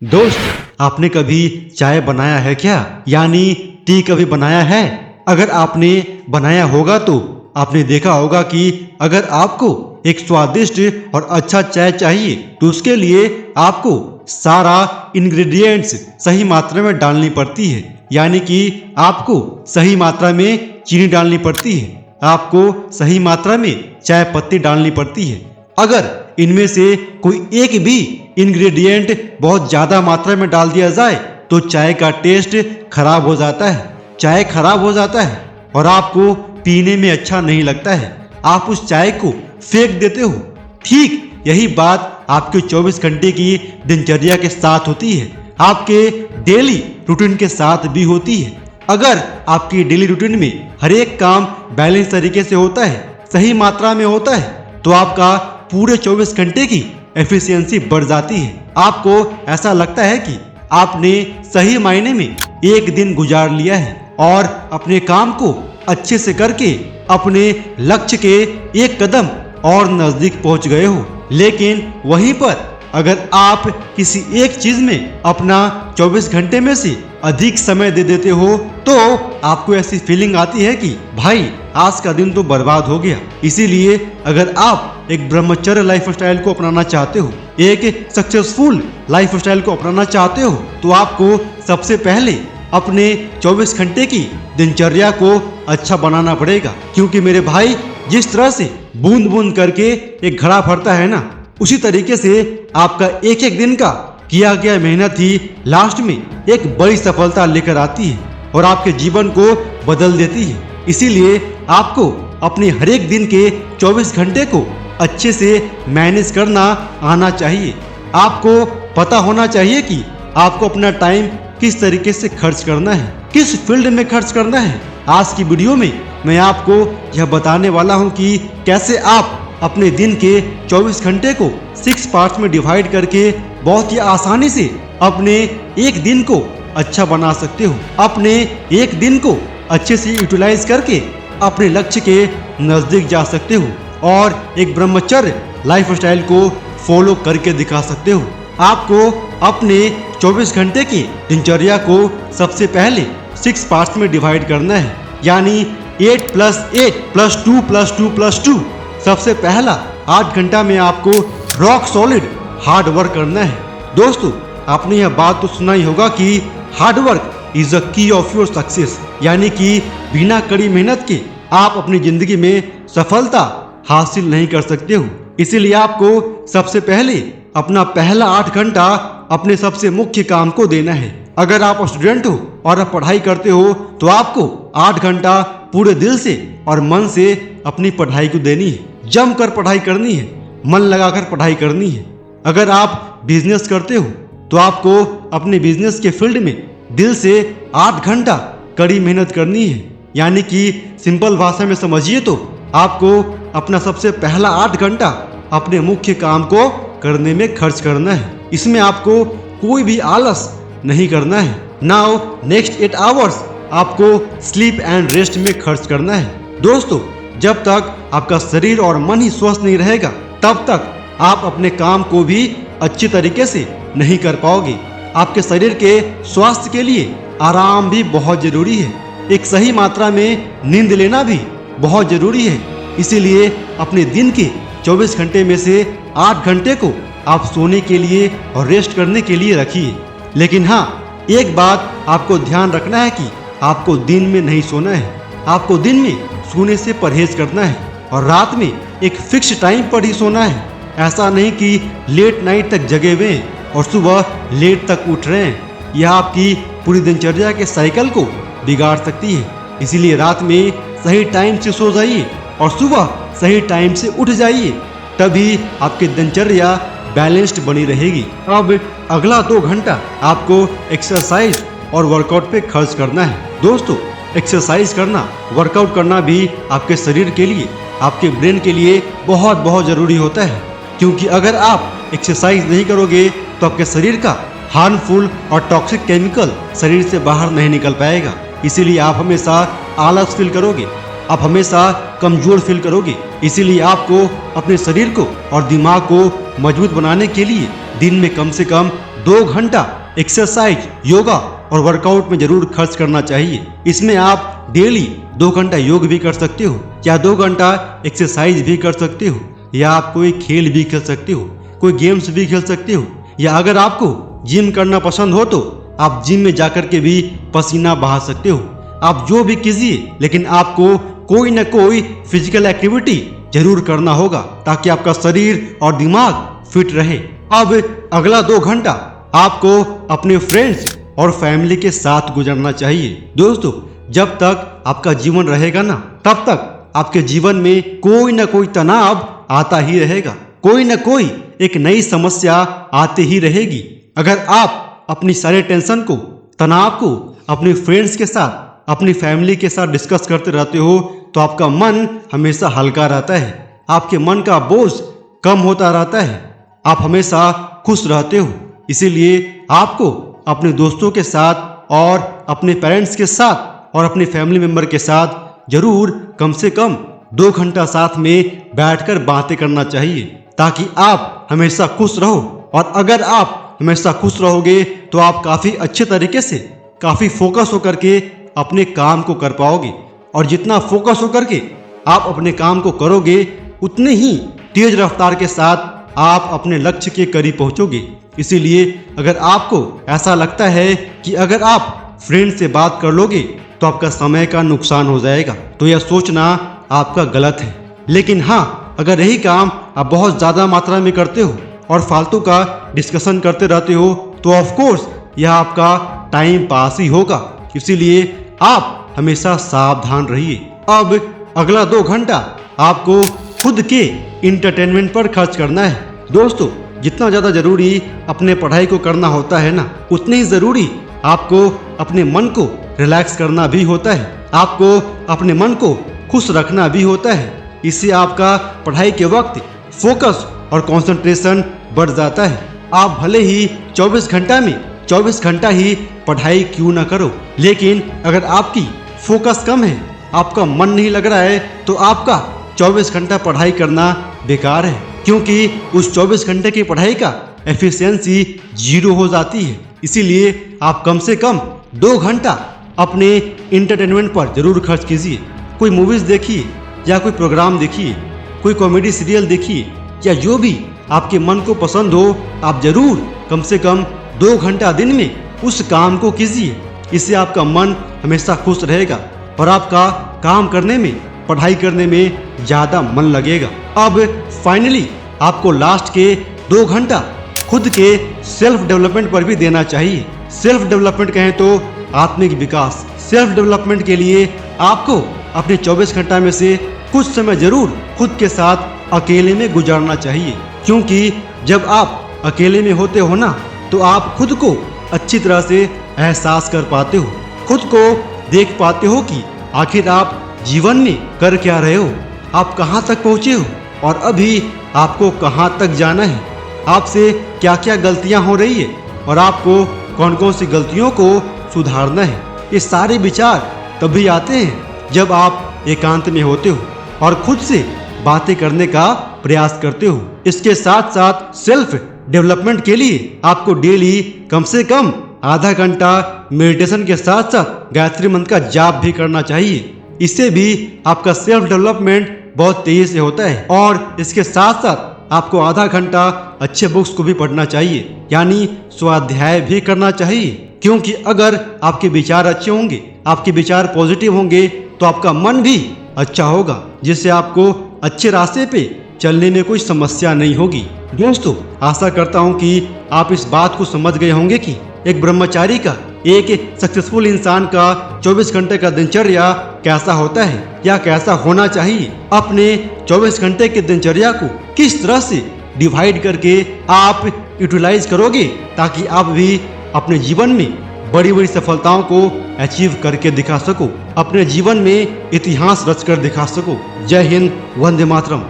दोस्त, आपने कभी चाय बनाया है क्या? यानी टी कभी बनाया है? अगर आपने बनाया होगा तो आपने देखा होगा कि अगर आपको एक स्वादिष्ट और अच्छा चाय चाहिए तो उसके लिए आपको सारा इंग्रेडिएंट्स सही मात्रा में डालनी पड़ती है। यानी कि आपको सही मात्रा में चीनी डालनी पड़ती है, आपको सही मात्रा में चाय पत्ती डालनी पड़ती है। अगर इनमें से कोई एक भी इंग्रेडिएंट बहुत ज्यादा मात्रा में डाल दिया जाए तो चाय का टेस्ट खराब हो जाता है, चाय खराब हो जाता है और आपको पीने में अच्छा नहीं लगता है, आप उस चाय को फेंक देते हो। ठीक यही बात आपके 24 घंटे की दिनचर्या के साथ होती है, आपके डेली रूटीन के साथ भी होती है। अगर आपकी डेली रूटीन में हर एक काम बैलेंस तरीके से होता है, सही मात्रा में होता है, तो आपका पूरे 24 घंटे की एफिशिएंसी बढ़ जाती है। आपको ऐसा लगता है कि आपने सही मायने में एक दिन गुजार लिया है और अपने काम को अच्छे से करके अपने लक्ष्य के एक कदम और नजदीक पहुंच गए हो। लेकिन वहीं पर अगर आप किसी एक चीज में अपना 24 घंटे में से अधिक समय दे देते हो तो आपको ऐसी फीलिंग आती है कि भाई आज का दिन तो बर्बाद हो गया। इसीलिए अगर आप एक ब्रह्मचर्य लाइफस्टाइल को अपनाना चाहते हो, एक सक्सेसफुल लाइफस्टाइल को अपनाना चाहते हो, तो आपको सबसे पहले अपने 24 घंटे की दिनचर्या को अच्छा बनाना पड़ेगा। क्योंकि मेरे भाई, जिस तरह से बूंद बूंद करके एक घड़ा भरता है ना, उसी तरीके से आपका एक एक दिन का किया गया मेहनत ही लास्ट में एक बड़ी सफलता लेकर आती है और आपके जीवन को बदल देती है। इसीलिए आपको अपने हर एक दिन के 24 घंटे को अच्छे से मैनेज करना आना चाहिए। आपको पता होना चाहिए कि आपको अपना टाइम किस तरीके से खर्च करना है, किस फील्ड में खर्च करना है। आज की वीडियो में मैं आपको यह बताने वाला हूं कि कैसे आप अपने दिन के 24 घंटे को 6 पार्ट्स में डिवाइड करके बहुत ही आसानी से अपने एक दिन को अच्छा बना सकते हो। अपने एक दिन को अच्छे से यूटिलाइज करके अपने लक्ष्य के नजदीक जा सकते हो और एक ब्रह्मचर्य लाइफस्टाइल को फॉलो करके दिखा सकते हो। आपको अपने 24 घंटे की दिनचर्या को सबसे पहले 6 पार्ट्स में डिवाइड करना है, यानी 8 + 8 + 2 + 2 + 2। सबसे पहला 8 घंटा में आपको रॉक सॉलिड हार्ड वर्क करना है। दोस्तों, आपने यह बात तो सुना ही होगा कि hard work is the key of your success, यानी कि बिना कड़ी मेहनत के आप अपनी जिंदगी में सफलता हासिल नहीं कर सकते हो। इसीलिए आपको सबसे पहले अपना पहला 8 घंटा अपने सबसे मुख्य काम को देना है। अगर आप स्टूडेंट हो और आप पढ़ाई करते हो तो आपको 8 घंटा पूरे दिल से और मन से अपनी पढ़ाई को देनी है, जमकर पढ़ाई करनी है, मन लगाकर पढ़ाई करनी है। अगर आप बिजनेस करते हो तो आपको अपने बिजनेस के फील्ड में दिल से 8 घंटा कड़ी मेहनत करनी है। यानी कि सिंपल भाषा में समझिए तो आपको अपना सबसे पहला 8 घंटा अपने मुख्य काम को करने में खर्च करना है। इसमें आपको कोई भी आलस नहीं करना है। नाउ नेक्स्ट 8 आवर्स आपको स्लीप एंड रेस्ट में खर्च करना है। दोस्तों, जब तक आपका शरीर और मन ही स्वस्थ नहीं रहेगा तब तक आप अपने काम को भी अच्छी तरीके से नहीं कर पाओगे। आपके शरीर के स्वास्थ्य के लिए आराम भी बहुत जरूरी है, एक सही मात्रा में नींद लेना भी बहुत जरूरी है। इसीलिए अपने दिन के 24 घंटे में से 8 घंटे को आप सोने के लिए और रेस्ट करने के लिए रखिए। लेकिन हाँ, एक बात आपको ध्यान रखना है कि आपको दिन में नहीं सोना है, आपको दिन में सोने से परहेज करना है और रात में एक फिक्स टाइम पर ही सोना है। ऐसा नहीं कि लेट नाइट तक जगे हुए हैं और सुबह लेट तक उठ रहे हैं, यह आपकी पूरी दिनचर्या के साइकिल को बिगाड़ सकती है। इसीलिए रात में सही टाइम से सो जाइए और सुबह सही टाइम से उठ जाइए, तभी आपकी दिनचर्या बैलेंस्ड बनी रहेगी। अब अगला 2 घंटा आपको एक्सरसाइज और वर्कआउट पे खर्च करना है। दोस्तों, एक्सरसाइज करना, वर्कआउट करना भी आपके शरीर के लिए, आपके ब्रेन के लिए बहुत बहुत जरूरी होता है। क्योंकि अगर आप एक्सरसाइज नहीं करोगे तो आपके शरीर का हार्मफुल और टॉक्सिक केमिकल शरीर से बाहर नहीं निकल पाएगा। इसीलिए आप हमेशा आलस फील करोगे, आप हमेशा कमजोर फील करोगे। इसीलिए आपको अपने शरीर को और दिमाग को मजबूत बनाने के लिए दिन में कम से कम 2 घंटा एक्सरसाइज, योगा और वर्कआउट में जरूर खर्च करना चाहिए। इसमें आप डेली 2 घंटा योग भी कर सकते हो, या 2 घंटा एक्सरसाइज भी कर सकते हो, या आप कोई खेल भी खेल सकते हो, कोई गेम्स भी खेल सकते हो, या अगर आपको जिम करना पसंद हो तो आप जिम में जाकर के भी पसीना बहा सकते हो। आप जो भी कीजिए, लेकिन आपको कोई न कोई फिजिकल एक्टिविटी जरूर करना होगा ताकि आपका शरीर और दिमाग फिट रहे। अब अगला 2 घंटा आपको अपने फ्रेंड्स और फैमिली के साथ गुजरना चाहिए। दोस्तों, जब तक आपका जीवन रहेगा ना, तब तक आपके जीवन में कोई न कोई तनाव आता ही रहेगा, कोई न कोई एक नई समस्या आती ही रहेगी। अगर आप अपनी सारे टेंशन को, तनाव को अपने फ्रेंड्स के साथ, अपनी फैमिली के साथ डिस्कस करते रहते हो तो आपका मन हमेशा हल्का रहता है, आपके मन का बोझ कम होता रहता है, आप हमेशा खुश रहते हो। इसीलिए आपको अपने दोस्तों के साथ और अपने पेरेंट्स के साथ और अपने फैमिली मेंबर के साथ जरूर कम से कम 2 घंटा साथ में बैठकर बातें करना चाहिए, ताकि आप हमेशा खुश रहो। और अगर आप हमेशा खुश रहोगे तो आप काफ़ी अच्छे तरीके से, काफ़ी फोकस होकर के अपने काम को कर पाओगे, और जितना फोकस होकर के आप अपने काम को करोगे उतने ही तेज रफ्तार के साथ आप अपने लक्ष्य के करीब पहुंचोगे। इसीलिए अगर आपको ऐसा लगता है कि अगर आप फ्रेंड से बात कर लोगे तो आपका समय का नुकसान हो जाएगा, तो यह सोचना आपका गलत है। लेकिन हाँ, अगर यही काम आप बहुत ज़्यादा मात्रा में करते हो और फालतू का डिस्कशन करते रहते हो तो ऑफ कोर्स यह आपका टाइम पास ही होगा। इसीलिए आप हमेशा सावधान रहिए। अब अगला 2 घंटा आपको खुद के इंटरटेनमेंट पर खर्च करना है। दोस्तों, जितना ज़्यादा जरूरी अपने पढ़ाई को करना होता है ना, उतने ही ज़रूरी आपको अपने मन को रिलैक्स करना भी होता है, आपको अपने मन को खुश रखना भी होता है। इससे आपका पढ़ाई के वक्त फोकस और कंसंट्रेशन बढ़ जाता है। आप भले ही 24 घंटा में 24 घंटा ही पढ़ाई क्यों ना करो, लेकिन अगर आपकी फोकस कम है, आपका मन नहीं लग रहा है, तो आपका 24 घंटा पढ़ाई करना बेकार है, क्योंकि उस 24 घंटे की पढ़ाई का एफिशिएंसी 0 हो जाती है। इसीलिए आप कम से कम 2 घंटा अपने इंटरटेनमेंट पर जरूर खर्च कीजिए। कोई मूवीज़ देखिए, या कोई प्रोग्राम देखिए, कोई कॉमेडी सीरियल देखिए, या जो भी आपके मन को पसंद हो, आप जरूर कम से कम 2 घंटा दिन में उस काम को कीजिए। इससे आपका मन हमेशा खुश रहेगा और आपका काम करने में, पढ़ाई करने में ज़्यादा मन लगेगा। अब फाइनली आपको लास्ट के 2 घंटा खुद के सेल्फ डेवलपमेंट पर भी देना चाहिए। सेल्फ डेवलपमेंट कहें तो आत्मिक विकास। सेल्फ डेवलपमेंट के लिए आपको अपने 24 घंटा में से कुछ समय जरूर खुद के साथ अकेले में गुजारना चाहिए, क्योंकि जब आप अकेले में होते हो ना, तो आप खुद को अच्छी तरह से एहसास कर पाते हो, खुद को देख पाते हो कि आखिर आप जीवन में कर क्या रहे हो, आप कहाँ तक पहुँचे हो और अभी आपको कहाँ तक जाना है, आपसे क्या क्या गलतियाँ हो रही है और आपको कौन कौन सी गलतियों को सुधारना है। ये सारे विचार तभी आते हैं जब आप एकांत में होते हो और खुद से बातें करने का प्रयास करते हो। इसके साथ साथ सेल्फ डेवलपमेंट के लिए आपको डेली कम से कम आधा घंटा मेडिटेशन के साथ साथ गायत्री मंत्र का जाप भी करना चाहिए। इससे भी आपका सेल्फ डेवलपमेंट बहुत तेजी से होता है। और इसके साथ साथ आपको आधा घंटा अच्छे बुक्स को भी पढ़ना चाहिए, यानी स्वाध्याय भी करना चाहिए, क्योंकि अगर आपके विचार अच्छे होंगे, आपके विचार पॉजिटिव होंगे, तो आपका मन भी अच्छा होगा, जिससे आपको अच्छे रास्ते पे चलने में कोई समस्या नहीं होगी। दोस्तों, आशा करता हूँ कि आप इस बात को समझ गए होंगे कि एक ब्रह्मचारी का, एक सक्सेसफुल इंसान का 24 घंटे का दिनचर्या कैसा होता है या कैसा होना चाहिए। अपने 24 घंटे के दिनचर्या को किस तरह से डिवाइड करके आप यूटिलाइज करोगे, ताकि आप भी अपने जीवन में बड़ी बड़ी सफलताओं को अचीव करके दिखा सको, अपने जीवन में इतिहास रचकर दिखा सको। जय हिंद, वंदे मातरम।